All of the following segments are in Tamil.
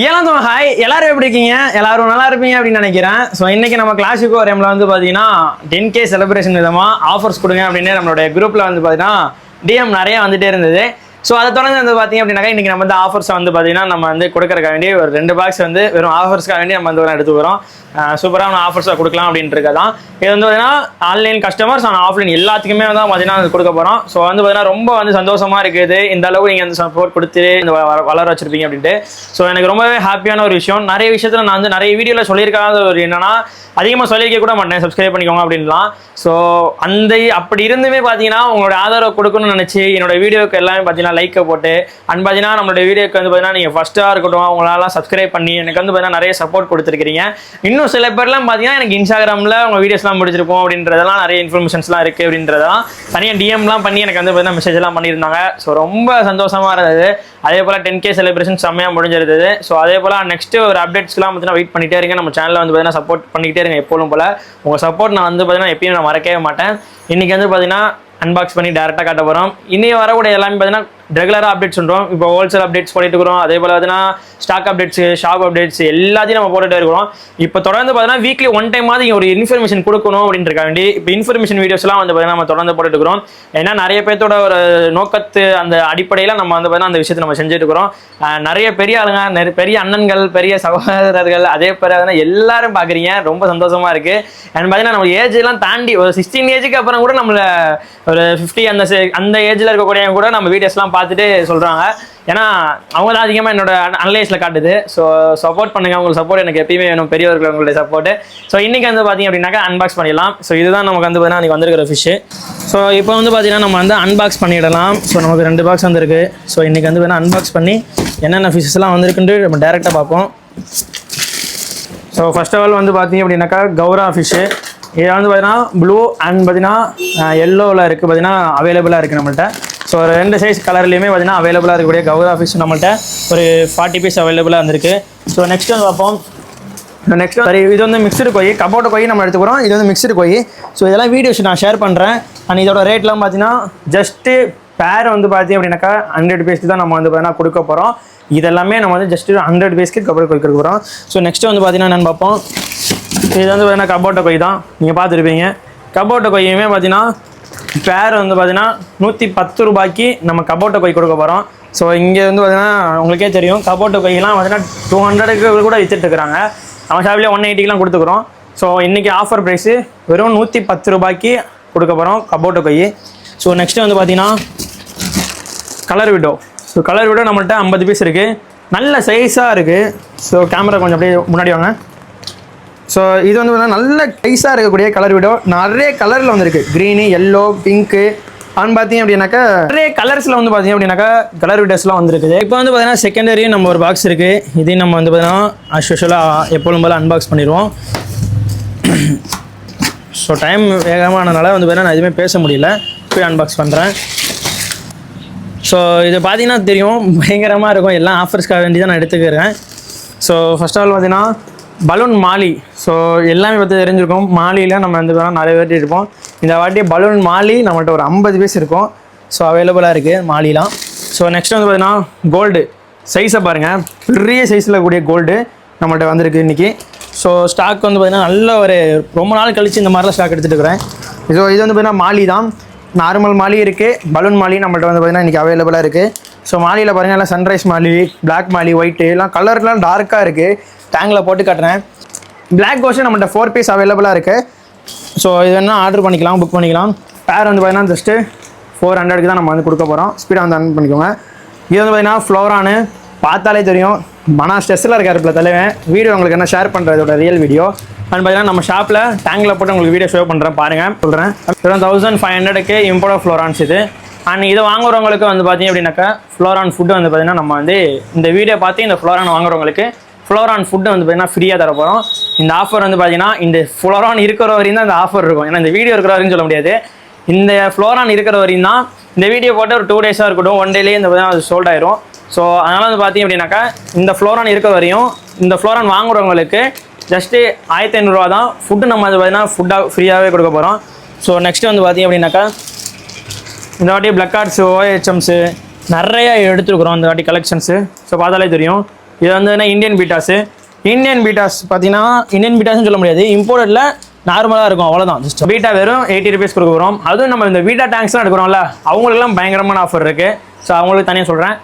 ஏழாம் ஹாய் எல்லாரும் எப்படி இருக்கீங்க? எல்லாரும் நல்லா இருப்பீங்க அப்படின்னு நினைக்கிறேன். ஸோ இன்னைக்கு நம்ம கிளாஷுக்கு வரம்ல வந்து பார்த்தீங்கன்னா 10K செலிப்ரேஷன் விதமாக ஆஃபர்ஸ் கொடுங்க அப்படின்னு நம்மளுடைய குரூப்பில் வந்து பார்த்தீங்கன்னா டிஎம் நிறைய வந்துட்டே இருந்தது. ஸோ அதை தொடர்ந்து வந்து பார்த்தீங்க அப்படின்னாக்கா இன்றைக்கி நம்ம வந்து ஆஃபர்ஸை வந்து பார்த்தீங்கன்னா நம்ம வந்து கொடுக்கறதுக்காக வேண்டி ஒரு 2 பாக்ஸ் வந்து வெறும் ஆஃபர்ஸ்க்காக வேண்டி நம்ம வந்து எடுத்துக்கிறோம். சூப்பரான ஆஃபர்ஸாக கொடுக்கலாம் அப்படின்ட்டு தான். இது வந்து பார்த்தீங்கன்னா ஆன்லைன் கஸ்டமர்ஸ் ஆனால் ஆஃப்லைன் எல்லாத்துக்குமே வந்து பார்த்தீங்கன்னா அது கொடுக்க போகிறோம். ஸோ வந்து பார்த்தீங்கன்னா ரொம்ப வந்து சந்தோஷமாக இருக்குது இந்த அளவுக்கு நீங்கள் வந்து சப்போர்ட் கொடுத்து இந்த வளர வச்சிருப்பீங்க அப்படின்ட்டு. ஸோ எனக்கு ரொம்பவே ஹாப்பியான ஒரு விஷயம். நிறைய விஷயத்தில் நான் வந்து நிறைய வீடியோவில் சொல்லியிருக்காத ஒரு என்னன்னா அதிகமாக சொல்லியிருக்க கூட மாட்டேன், சப்ஸ்கிரைப் பண்ணிக்கோங்க அப்படின்லாம். ஸோ அப்படி இருந்துமே பார்த்தீங்கன்னா உங்களோட ஆதரவு கொடுக்கணும்னு நினச்சி என்னோட வீடியோக்கு எல்லாமே பார்த்தீங்கன்னா லைக்கை போட்டு அண்ட் பார்த்தீங்கன்னா நம்மளோட வீடியோக்கு வந்து பார்த்தீங்கன்னா நீங்கள் ஃபஸ்ட்டாக இருக்கட்டும் உங்களாலாம் சப்ஸ்கிரைப் பண்ணி எனக்கு வந்து பார்த்தீங்கன்னா நிறைய சப்போர்ட் கொடுத்துருக்கீங்க. இன்னும் சில பேர்லாம் பார்த்தீங்கன்னா எனக்கு இன்ஸ்டாகிராமில் உங்கள் வீடியோஸ்லாம் முடிச்சிருப்போம் அப்படின்றதெல்லாம் நிறைய இன்ஃபர்மேஷன்ஸ்லாம் இருக்குது அப்படின்றதெல்லாம் தனியாக டிஎம்லாம் பண்ணி எனக்கு வந்து பார்த்தீங்கன்னா மெசேஜ்லாம் பண்ணியிருந்தாங்க. ஸோ ரொம்ப சந்தோஷமாக இருந்தது. அதே போல் 10K செலிப்ரேஷன் செம்மையாக முடிஞ்சிருந்தது. ஸோ அதே போல் நெக்ஸ்ட்டு ஒரு அப்டேட்ஸ்லாம் பார்த்தீங்கன்னா வெயிட் பண்ணிகிட்டே இருங்க. நம்ம சேனலில் வந்து பார்த்தீங்கன்னா சப்போர்ட் பண்ணிக்கிட்டே இருங்க எப்போதும் போல். உங்கள் சப்போர்ட் நான் வந்து பார்த்தீங்கன்னா எப்பயும் நான் மறக்கவே மாட்டேன். இன்றைக்கி வந்து பார்த்தீங்கன்னா அன்பாக்ஸ் பண்ணி டேரெக்டாக காட்ட போகிறோம். இன்னைக்கு வரக்கூடிய எல்லாமே பார்த்தீங்கன்னா ரெகுலராக அப்டேட்ஸ் பண்ணுறோம். இப்போ ஹோல்சேல் அப்டேட்ஸ் போட்டுட்டு இருக்கிறோம். அதே போல் பார்த்தீங்கன்னா ஸ்டாக் அப்டேட்ஸ், ஷாப் அப்டேட்ஸ் எல்லாத்தையும் நம்ம போட்டுகிட்டே இருக்கிறோம். இப்போ தொடர்ந்து பார்த்தீங்கன்னா வீக்லி 1 டைம் மாதிரி ஒரு இன்ஃபர்மேஷன் கொடுக்கணும் அப்படின்றக்க வேண்டி இப்போ இன்ஃபர்மேஷன் வீடியோஸ்லாம் வந்து பார்த்தீங்கன்னா நம்ம தொடர்ந்து போட்டுட்டு இருக்கிறோம். ஏன்னா நிறைய பேர்த்தோட ஒரு நோக்கத்து அந்த அடிப்படையில் நம்ம வந்து பார்த்தீங்கன்னா அந்த விஷயத்தை நம்ம செஞ்சுட்டு இருக்கிறோம். நிறைய பெரிய ஆளுங்க, பெரிய அண்ணன்கள், பெரிய சகோதரர்கள் அதே பேர் எல்லாரும் பார்க்குறீங்க. ரொம்ப சந்தோஷமாக இருக்குது. அண்ட் பார்த்தீங்கன்னா நம்ம ஏஜ்லாம் தாண்டி ஒரு 16 ஏஜுக்கு அப்புறம் கூட நம்மளை ஒரு 50 அந்த ஏஜில் இருக்கக்கூடிய கூட நம்ம வீடியோஸ்லாம் பார்த்துட்டு சொல்கிறாங்க. ஏன்னா அவங்க தான் அதிகமாக என்னோட அனலைஸில் காட்டுது. ஸோ சப்போர்ட் பண்ணுங்கள். உங்களுக்கு சப்போர்ட் எனக்கு எப்பயுமே வேணும், பெரியவர்கள் உங்களுடைய சப்போர்ட்டு. ஸோ இன்றைக்கி வந்து பார்த்தீங்க அப்படின்னாக்கா அன்பாக்ஸ் பண்ணிடலாம். ஸோ இதுதான் நமக்கு வந்து பார்த்தீங்கன்னா இன்றைக்கி வந்திருக்கிற ஃபிஷ்ஷு. ஸோ இப்போ வந்து பார்த்தீங்கன்னா நம்ம வந்து அன்பாக்ஸ் பண்ணிடலாம். ஸோ நமக்கு 2 பாக்ஸ் வந்துருக்கு. ஸோ இன்றைக்கி வந்து வேணால் அன்பாக்ஸ் பண்ணி என்னென்ன ஃபிஷ்ஷஸ்லாம் வந்திருக்குன்ட்டு நம்ம டேரெக்டாக பார்ப்போம். ஸோ ஃபர்ஸ்ட் ஆஃப் ஆல் வந்து பார்த்தீங்க அப்படின்னாக்கா கௌரா ஃபிஷ்ஷு. இது வந்து பார்த்தீங்கன்னா ப்ளூ அண்ட் பார்த்தீங்கன்னா எல்லோவில் இருக்குது, பார்த்தீங்கன்னா அவைலபிளாக இருக்குது நம்மள்கிட்ட. ஸோ 2 சைஸ் கலர்லேயுமே பார்த்தீங்கன்னா அவைலபிளாக இருக்கக்கூடிய கௌரா ஃபிஷ் நம்மள்கிட்ட ஒரு 40 பீஸ் அவைலபிளாக இருந்திருக்கு. ஸோ நெக்ஸ்ட் வந்து பார்ப்போம். நெக்ஸ்ட் சரி, இது வந்து மிக்சடு கோழி, கபோட்ட கோழி நம்ம எடுத்துக்கிறோம். இது வந்து மிக்சடு கோழி. ஸோ இதெல்லாம் வீடியோஸ் நான் ஷேர் பண்ணுறேன். அண்ட் இதோட ரேட்லாம் பார்த்தீங்கன்னா ஜஸ்ட்டு பேர் வந்து பார்த்தீங்க அப்படின்னாக்கா 100 பீஸ்க்கு தான் நம்ம வந்து பார்த்தீங்கன்னா கொடுக்க போகிறோம். இதெல்லாமே நம்ம வந்து ஜஸ்ட்டு 100 பீஸ்க்கு கபோட்ட கோழி கொடுக்க போகிறோம். ஸோ நெக்ஸ்ட்டு வந்து பார்த்தீங்கன்னா என்னென்னு பார்ப்போம். இது வந்து பார்த்தீங்கன்னா கபோட்ட கோழி தான், நீங்கள் பார்த்துருப்பீங்க. கபோட்ட கோழியுமே பார்த்தீங்கன்னா பேர் வந்து பார்த்தீங்கன்னா 110 ரூபாய்க்கு நம்ம கபோட்ட கோழி கொடுக்க போகிறோம். ஸோ இங்கே வந்து பார்த்தீங்கன்னா உங்களுக்கே தெரியும் கபோட்ட கோழிலாம் பார்த்தீங்கன்னா 200க்கு கூட விற்றுட்டு இருக்கிறாங்க. நம்ம ஷாப்லேயே 180க்குலாம் கொடுத்துக்குறோம். ஸோ இன்றைக்கி ஆஃபர் ப்ரைஸு வெறும் 110 ரூபாய்க்கு கொடுக்க போகிறோம் கபோட்ட கோழி. ஸோ நெக்ஸ்ட்டு வந்து பார்த்தீங்கன்னா colour widow. So colour widow நம்மள்கிட்ட 50 பீஸ் இருக்குது. நல்ல சைஸாக இருக்குது. ஸோ கேமரா கொஞ்சம் அப்படியே முன்னாடி வாங்க. ஸோ இது வந்து நல்ல சைஸாக இருக்கக்கூடிய கலர் விடோ. நிறைய கலரில் வந்துருக்கு, க்ரீனு, எல்லோ, பிங்க்கு. அவன் பார்த்தீங்க அப்படின்னாக்கா நிறைய கலர்ஸில் வந்து பார்த்தீங்க அப்படின்னாக்கா கலர் விடோஸ்லாம் வந்துருக்குது. இப்போ வந்து பார்த்தீங்கன்னா செகண்டரியும் நம்ம ஒரு பாக்ஸ் இருக்குது. இதையும் நம்ம வந்து பார்த்தீங்கன்னா அஸ்யூஷுவலாக எப்போதும் போல் அன்பாக்ஸ் பண்ணிடுவோம். ஸோ டைம் வேகமானதுனால வந்து பார்த்தீங்கன்னா நான் எதுவுமே பேச முடியல, போய் அன்பாக்ஸ் பண்ணுறேன். ஸோ இது பார்த்தீங்கன்னா தெரியும் பயங்கரமாக இருக்கும். எல்லாம் ஆஃபர்ஸ்க்காக வேண்டி தான் நான் எடுத்துக்கிறேன். ஸோ ஃபர்ஸ்ட் ஆஃப் ஆல் பார்த்தீங்கன்னா பலூன் மாலி. ஸோ எல்லாமே பற்றி தெரிஞ்சிருக்கும். மாலியில் நம்ம வந்து நிறைய வாட்டி இருப்போம். இந்த வாட்டி பலூன் மாலி நம்மள்கிட்ட ஒரு 50 பீஸ் இருக்கும். ஸோ அவைலபிளாக இருக்குது மாலிலாம். ஸோ நெக்ஸ்ட் வந்து பார்த்தீங்கன்னா கோல்டு சைஸை பாருங்கள், பெரிய சைஸில் கூடிய கோல்டு நம்மள்கிட்ட வந்திருக்கு இன்றைக்கி. ஸோ ஸ்டாக் வந்து பார்த்திங்கன்னா நல்ல ஒரு ரொம்ப நாள் கழித்து இந்த மாதிரிலாம் ஸ்டாக் எடுத்துகிட்டு இருக்கிறேன். ஸோ இது வந்து பார்த்திங்கன்னா மாலி தான், நார்மல் மாலி இருக்குது, பலூன் மாலி நம்மள்கிட்ட வந்து பார்த்திங்கன்னா இன்றைக்கி அவைலபிளாக இருக்குது. ஸோ மாலியில் பாருங்கள் எல்லாம் சன்ரைஸ் மாலி, பிளாக் மாலி, ஒயிட்டு எல்லாம் கலர்லாம் டார்க்காக இருக்குது. டேங்கில் போட்டு காட்டுறேன். பிளாக் கோஷன் நம்மள்கிட்ட 4 பீஸ் அவைலபிளாக இருக்குது. ஸோ இது வேணால் ஆர்டர் பண்ணிக்கலாம், புக் பண்ணிக்கலாம். பேர் வந்து பார்த்தீங்கன்னா ஜஸ்ட்டு 400க்கு தான் நம்ம வந்து கொடுக்க போகிறோம். ஸ்பீடாக வந்து ஆன் பண்ணிக்கோங்க. இது வந்து பார்த்தீங்கன்னா ஃப்ளோரானு பார்த்தாலே தெரியும். மனா ஸ்ட்ரெஸ்ஸில் இருக்கார் இப்போ தலைவன். வீடியோ உங்களுக்கு என்ன ஷேர் பண்ணுறதோட ரியல் வீடியோ. அண்ட் பார்த்தீங்கன்னா நம்ம ஷாப்பில் டேங்கில் போட்டு உங்களுக்கு வீடியோ ஷோ பண்ணுறேன் பாருங்கள், சொல்கிறேன். 1500க்கு இம்போர்ட் ஃப்ளோரான்ஸ் இது. அண்ட் இதை வாங்குறவங்களுக்கு வந்து பார்த்தீங்க அப்படின்னாக்கா ஃப்ளோரான் ஃபுட்டு வந்து பார்த்தீங்கன்னா நம்ம வந்து இந்த வீடியோ பார்த்து இந்த ஃப்ளோரான் வாங்குறவங்களுக்கு ஃப்ளோரான் ஃபுட்டு வந்து பார்த்தீங்கன்னா ஃப்ரீயாக தர போகிறோம். இந்த ஆஃபர் வந்து பார்த்தீங்கன்னா இந்த ஃப்ளோரான் இருக்கிற வரையும் தான் இந்த ஆஃபர் இருக்கும். ஏன்னா இந்த வீடியோ இருக்கிற வரையும் சொல்ல முடியாது. இந்த ஃப்ளோரான் இருக்கிற வரையும் தான். இந்த வீடியோ போட்டு ஒரு 2 டேஸாக இருக்கட்டும், 1 டேலேயே இந்த பார்த்தீங்கன்னா அது சோல்ட் ஆயிரும். ஸோ அதனால் வந்து பார்த்தீங்க அப்படின்னாக்கா இந்த ஃப்ளோரான் இருக்கிற வரையும் இந்த ஃப்ளோரான் வாங்குறவங்களுக்கு ஜஸ்ட்டு 1500 ரூபா தான். ஃபுட்டு நம்ம அது பார்த்தீங்கன்னா ஃபுட்டாக ஃப்ரீயாகவே கொடுக்க போகிறோம். ஸோ நெக்ஸ்ட்டு வந்து பார்த்தீங்க அப்படின்னாக்கா இந்த வாட்டி பிளக் கார்ட்ஸு, OHMஸு நிறைய எடுத்துருக்குறோம் இந்த வாட்டி கலெக்ஷன்ஸு. ஸோ பார்த்தாலே தெரியும். இது வந்து இந்தியன் பீட்டாஸு. இந்தியன் பீட்டாஸ் பார்த்தீங்கன்னா இந்தியன் பீட்டாஸ்னு சொல்ல முடியாது, இம்போர்ட்டடில் நார்மலாக இருக்கும், அவ்வளோதான். ஜஸ்ட் பீட்டா வெறும் 80 rupees கொடுக்க போகிறோம். அதுவும் நம்ம இந்த பீட்டா டேங்க்ஸ்லாம் எடுக்கிறோம்ல, அவங்களுக்குலாம் பயங்கரமான ஆஃபர் இருக்குது. ஸோ அவங்களுக்கு தனியாக சொல்கிறேன்.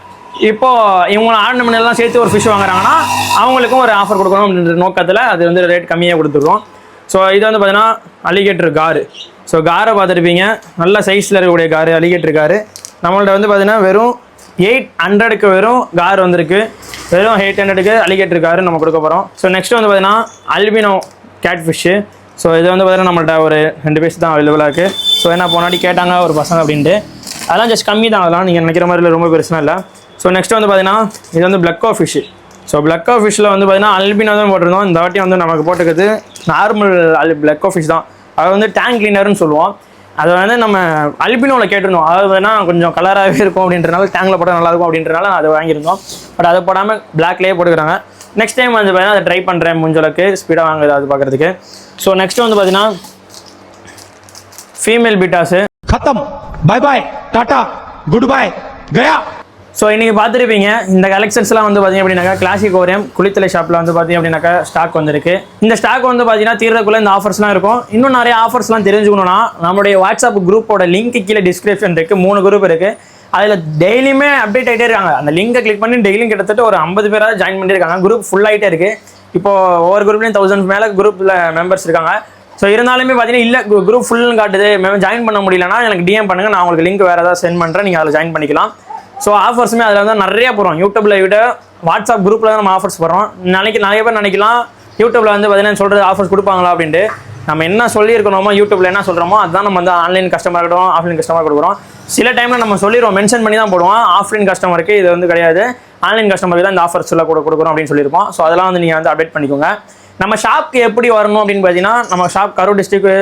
இப்போது இவங்க ஆர்டர் பண்ணலாம் சேர்த்து ஒரு ஃபிஷ் வாங்குறாங்கன்னா அவங்களுக்கும் ஒரு ஆஃபர் கொடுக்கணும் அப்படின்ற நோக்கத்தில் அது வந்து ரேட் கம்மியாக கொடுத்துருக்கோம். ஸோ இது வந்து பார்த்தீங்கன்னா அலிகேட்டர் காரு. ஸோ காரை பார்த்துருப்பீங்க, நல்ல சைஸில் இருக்கக்கூடிய காரு, அலிகேட்டர் காரு. நம்மள்ட்ட வந்து பார்த்தீங்கன்னா வெறும் 800க்கு வெறும் கார் வந்திருக்கு. வெறும் 800க்கு அலிகேட்டர் காரு நம்ம கொடுக்க போகிறோம். ஸோ நெக்ஸ்ட் வந்து பார்த்தீங்கன்னா அல்பினோ கேட் ஃபிஷ்ஷு. ஸோ இது வந்து பார்த்தீங்கன்னா நம்மள்ட்ட ஒரு 2 பீஸ் தான் அவைலபிளாக இருக்குது. ஸோ என்ன போனாடி கேட்டாங்க ஒரு பசங்க அப்படின்ட்டு, அதெல்லாம் ஜஸ்ட் கம்மி தான், அதெல்லாம் நீங்கள் நினைக்கிற மாதிரி ரொம்ப பெருசுனா இல்லை. ஸோ நெக்ஸ்ட் வந்து பார்த்தீங்கன்னா இது வந்து பிளக்கோ ஃபிஷ்ஷு. ஸோ பிளக்கோ ஃபிஷ்ஷில் வந்து பார்த்தீங்கன்னா அல்பினோ தான் போட்டிருந்தோம். இந்த வாட்டி வந்து நமக்கு போட்டுக்கிறது நார்மல் பிளக்கோ ஃபிஷ் தான். அது வந்து டேங்க் கிளீனர்னு சொல்லுவோம். அதை வந்து நம்ம அல்பினோவில் கேட்டிருந்தோம். அது வேணால் கொஞ்சம் கலராகவே இருக்கும் அப்படின்றனால, டேங்கில் போட்டால் நல்லாயிருக்கும் அப்படின்றனால அதை வாங்கியிருந்தோம். பட் அதை போடாமல் பிளாக்லேயே போட்டுக்கிறாங்க. நெக்ஸ்ட் டைம் வந்து பார்த்தீங்கன்னா அதை ட்ரை பண்ணுறேன், முடிஞ்சளவுக்கு ஸ்பீடாக வாங்குது அது பார்க்குறதுக்கு. ஸோ நெக்ஸ்ட் வந்து பார்த்தீங்கன்னா ஃபீமேல் பீட்டாஸு. खत्म, bye bye, tata, goodbye, गया. ஸோ இன்றைக்கி பார்த்துருப்பீங்க இந்த கலெக்ஷன்ஸ்லாம் வந்து பார்த்தீங்க அப்படின்னாக்கா கிளாசிக் ஓரியம் குளித்தலை ஷாப்பில் வந்து பார்த்தீங்க அப்படின்னாக்கா ஸ்டாக் வந்திருக்கு. இந்த ஸ்டாக் வந்து பார்த்தீங்கன்னா தீர்றதுக்குள்ளே இந்த ஆஃபர்ஸ்லாம் இருக்கும். இன்னும் நிறைய ஆஃபர்ஸ்லாம் தெரிஞ்சுக்கணும்னா நம்மளுடைய வாட்ஸ்அப் குரூப்போட லிங்க் கீழே டிஸ்கிரிப்ஷன் இருக்குது. 3 குரூப் இருக்குது. அதில் டெய்லியுமே அப்டேட் ஆகிட்டே இருக்காங்க. அந்த லிங்கை கிளிக் பண்ணி டெய்லியும் கிட்டத்தட்ட ஒரு 50 பேராவது ஜாயின் பண்ணியிருக்காங்க. குரூப் ஃபுல் ஆகிட்டே இருக்குது. இப்போது ஒவ்வொரு குரூப்லேயும் 1000 மேலே குரூப்பில் மெம்பர்ஸ் இருக்காங்க. ஸோ இருந்தாலுமே பார்த்தீங்கன்னா இல்லை குரூப் ஃபுல்னு காட்டுது, ஜாயின் பண்ண முடியலன்னா எனக்கு டிஎம் பண்ணுங்கள், நான் உங்களுக்கு லிங்க் வேறு ஏதாவது சென்ட் பண்ணுறேன், நீங்கள் அதில் ஜாயின் பண்ணிக்கலாம். ஸோ ஆஃபர்ஸுமே அதில் வந்து நிறைய போகிறோம். யூடியூப்பில் விட வாட்ஸ்அப் குரூப்பில் தான் நம்ம ஆஃபர்ஸ் போடுறோம். நிறைய பேர் நினைக்கலாம் யூடியூப்பில் வந்து பார்த்தீங்கன்னா சொல்கிறது ஆஃபர்ஸ் கொடுப்பாங்களா அப்படின்ட்டு. நம்ம என்ன சொல்லியிருக்கணுமோ யூடியூப்பில் என்ன சொல்கிறோமோ அதுதான் நம்ம வந்து ஆன்லைன் கஸ்டமர் இருக்கட்டும் ஆஃப்லைன் கஸ்டமர் கொடுக்குறோம். சில டைமில் நம்ம சொல்லிடுவோம், மென்ஷன் பண்ணி தான் போடுவோம். ஆஃப்லைன் கஸ்டமருக்கு இது வந்து கிடையாது, ஆன்லைன் கஸ்டமருக்கு தான் இந்த ஆஃபர்ஸ் எல்லாம் கொடுக்குறோம் அப்படின்னு சொல்லியிருப்போம். ஸோ அதெல்லாம் வந்து நீங்கள் வந்து அப்டேட் பண்ணிக்கோங்க. நம்ம ஷாப்க்கு எப்படி வரணும் அப்படின்னு பார்த்தீங்கன்னா, நம்ம ஷாப் கரூர் டிஸ்ட்ரிக்ட்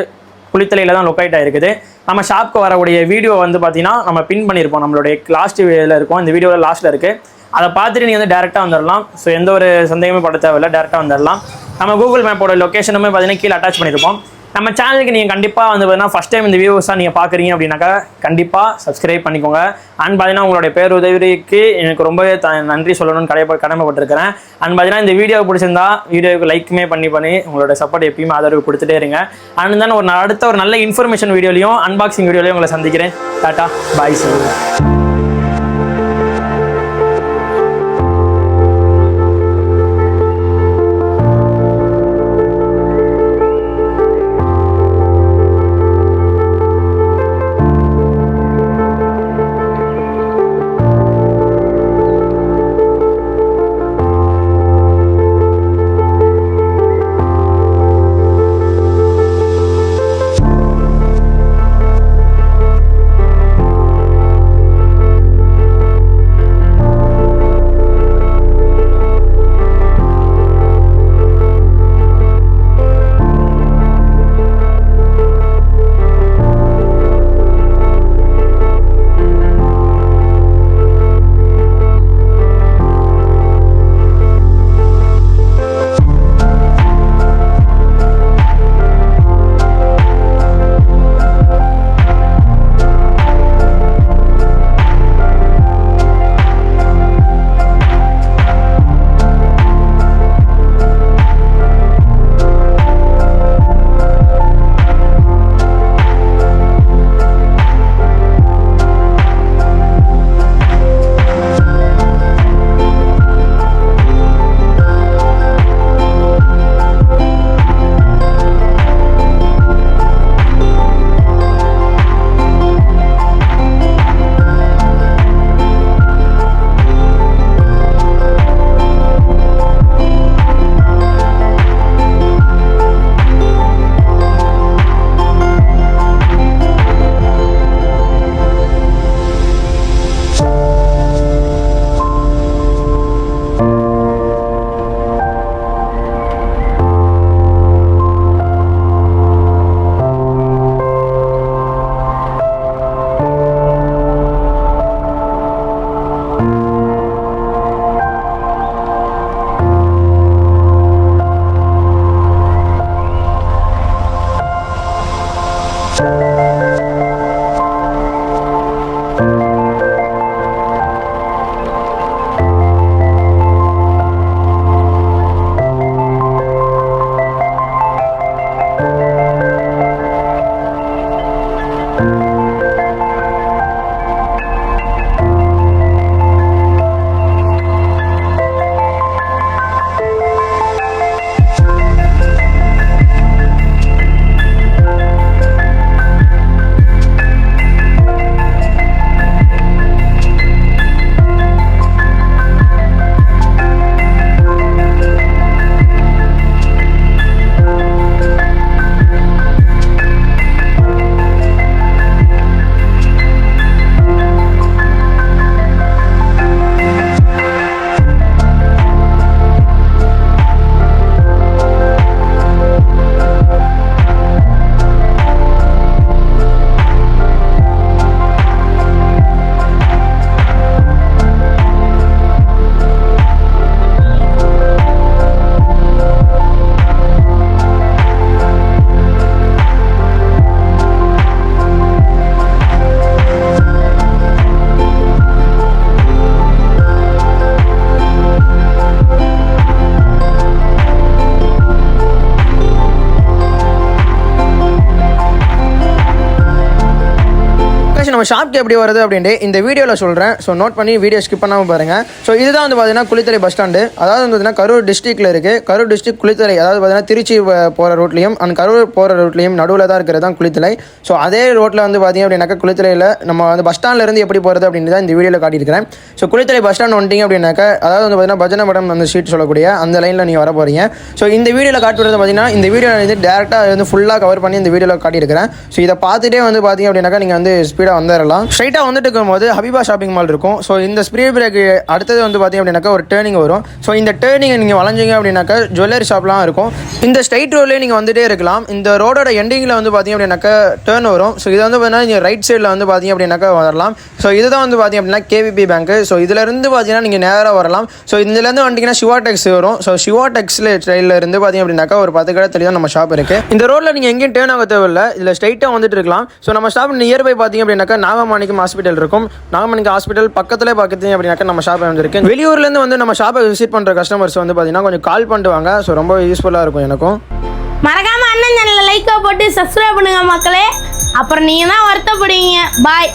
குளித்தலையில் தான் லொக்கேட் ஆகிருக்குது. நம்ம ஷாப்க்கு வரக்கூடிய வீடியோ வந்து பார்த்தீங்கன்னா நம்ம பின் பண்ணியிருப்போம், நம்மளுடைய லாஸ்ட் வீடியோவில் இருக்கும். இந்த வீடியோவில் லாஸ்ட்டில் இருக்குது. அதை பார்த்துட்டு நீங்கள் வந்து டேரெக்டாக வந்துடலாம். ஸோ எந்த ஒரு சந்தேகமே பட தேவையில்லை, டேரெக்டாக வந்துடலாம். நம்ம கூகுள் மேப்போட லொக்கேஷனுமே பார்த்தீங்கன்னா கீழே அட்டாச் பண்ணியிருப்போம். நம்ம சேனலுக்கு நீங்கள் கண்டிப்பாக வந்து பார்த்தீங்கன்னா ஃபஸ்ட் டைம் இந்த வியூவர்ஸாக நீங்கள் பார்க்குறீங்க அப்படின்னாக்கா கண்டிப்பாக சப்ஸ்கிரைப் பண்ணிக்கோங்க. அண்ட் பார்த்தீங்கன்னா உங்களுடைய பேர் உதவிக்கு எனக்கு ரொம்பவே நன்றி சொல்லணும்னு கடமைப்பட்டிருக்கிறேன். அண்ட் பார்த்தீங்கன்னா இந்த வீடியோ பிடிச்சிருந்தா வீடியோவுக்கு லைக்குமே பண்ணி உங்களோட சப்போர்ட் எப்பயுமே ஆதரவு கொடுத்துட்டே இருங்க. அண்ட் தான் அடுத்த ஒரு நல்ல இன்ஃபர்மேஷன் வீடியோலையும் அன்பாக்சிங் வீடியோலையும் உங்களை சந்திக்கிறேன். டாட்டா பாய் சொல்லுங்கள். நம்ம ஷாப்க்கு எப்படி வருது அப்படின்ட்டு இந்த வீடியோவில் சொல்கிறேன். ஸோ நோட் பண்ணி வீடியோ ஸ்கிப் பண்ணாமல் பாருங்கள். ஸோ இதுதான் வந்து பார்த்தீங்கன்னா குளித்தலை பஸ் ஸ்டாண்டு. அதாவது வந்து பார்த்தீங்கன்னா கரூர் டிஸ்ட்ரிக்ட்டில் இருக்குது. கரூர் டிஸ்ட்ரிக்ட் குளித்தலை, அதாவது பார்த்தீங்கன்னா திருச்சி போகிற ரூட்லையும் அண்ட் கரூர் போகிற ரூட்லையும் நடுவில் தான் இருக்கிறது தான் குளித்தலை. ஸோ அதே ரோட்டில் வந்து பார்த்தீங்க அப்படின்னாக்கா குளித்தலையில் நம்ம வந்து பஸ் ஸ்டாண்ட்லேருந்து எப்படி போகிறது அப்படின்னு தான் இந்த வீடியோவில் காட்டியிருக்கிறேன். ஸோ குளித்தலை பஸ் ஸ்டாண்ட் வந்துட்டீங்க அப்படின்னாக்கா, அதாவது வந்து பார்த்தீங்கன்னா பஜனை மடம் அந்த ஸ்ட்ரீட் சொல்லக்கூடிய அந்த லைனில் நீங்கள் வர போகிறீங்க. ஸோ இந்த வீடியோவில் காட்டுறது பார்த்தீங்கன்னா இந்த வீடியோ வந்து டேரெக்டாக வந்து ஃபுல்லாக கவர் பண்ணி இந்த வீடியோவில் காட்டியிருக்கிறேன். ஸோ இதை பார்த்துட்டே வந்து பார்த்தீங்க அப்படின்னாக்கா நீங்கள் வந்து ஸ்பீடாக வந்துடலாம். ஸ்ட்ரைட்டாக வந்துட்டு இருக்கும்போது ஹபீபா ஷாப்பிங் மால் இருக்கும். ஸோ இந்த ஸ்பீட் பிரேக் அடுத்தது வந்து பார்த்தீங்க அப்படின்னாக்கா ஒரு டேர்னிங் வரும். ஸோ இந்த டேர்னிங்கை நீங்கள் வளைஞ்சிங்க அப்படின்னாக்கா ஜுவல்லரி ஷாப்லாம் இருக்கும். இந்த ஸ்ட்ரைட் ரோட்லேயே நீங்கள் வந்துட்டே இருக்கலாம். இந்த ரோடோட எண்டிங்கில் வந்து பார்த்தீங்க அப்படின்னாக்கா டேர்ன் வரும். ஸோ இது வந்து பார்த்தீங்கன்னா நீங்கள் ரைட் சைடில் வந்து பார்த்தீங்க அப்படின்னாக்கா வரலாம். ஸோ இதுதான் வந்து பார்த்தீங்க அப்படின்னா கேவிபி பேங்க்கு. ஸோ இதிலேருந்து பார்த்தீங்கன்னா நீங்கள் நேராக வரலாம். ஸோ இதுலேருந்து வந்துட்டிங்கன்னா சிவா டெக்ஸ் வரும். ஸோ சிவா டெக்ஸில் சைடில் இருந்து பார்த்தீங்க அப்படின்னாக்கா ஒரு 10 கடை தெளிவாக நம்ம ஷாப் இருக்குது. இந்த ரோட்டில் நீங்கள் எங்கேயும் டேர்ன் ஆக தேவையில்லை. இதில் ஸ்ட்ரைட்டாக வந்துட்டு இருக்கலாம். ஸோ நம்ம ஷாப் நியர்பை பார்த்தீங்க அப்படின்னாக்கா நாகமாணிக்கம் ஹாஸ்பிட்டல் இருக்கும். நாகமாணிக்கம் ஹாஸ்பிட்டல் பக்கத்தில் பார்த்தீங்க அப்படின்னாக்கா நம்ம ஷாப் வந்துருக்கு. வெளியூர்லேருந்து வந்து நம்ம ஷாப்பை விசிட் பண்ணுற கஸ்டமர்ஸ் வந்து பார்த்தீங்கன்னா கொஞ்சம் கால் பண்ணிட்டு வாங்க. ஸோ ரொம்ப யூஸ்ஃபுல்லாக இருக்கும் எனக்கும். மறக்காம அண்ணன் சேனலில் லைக்கை போட்டு சப்ஸ்கிரைப் பண்ணுங்க மக்களே. அப்புறம் நீங்கள் தான் வருத்தப்படுவீங்க. பாய்.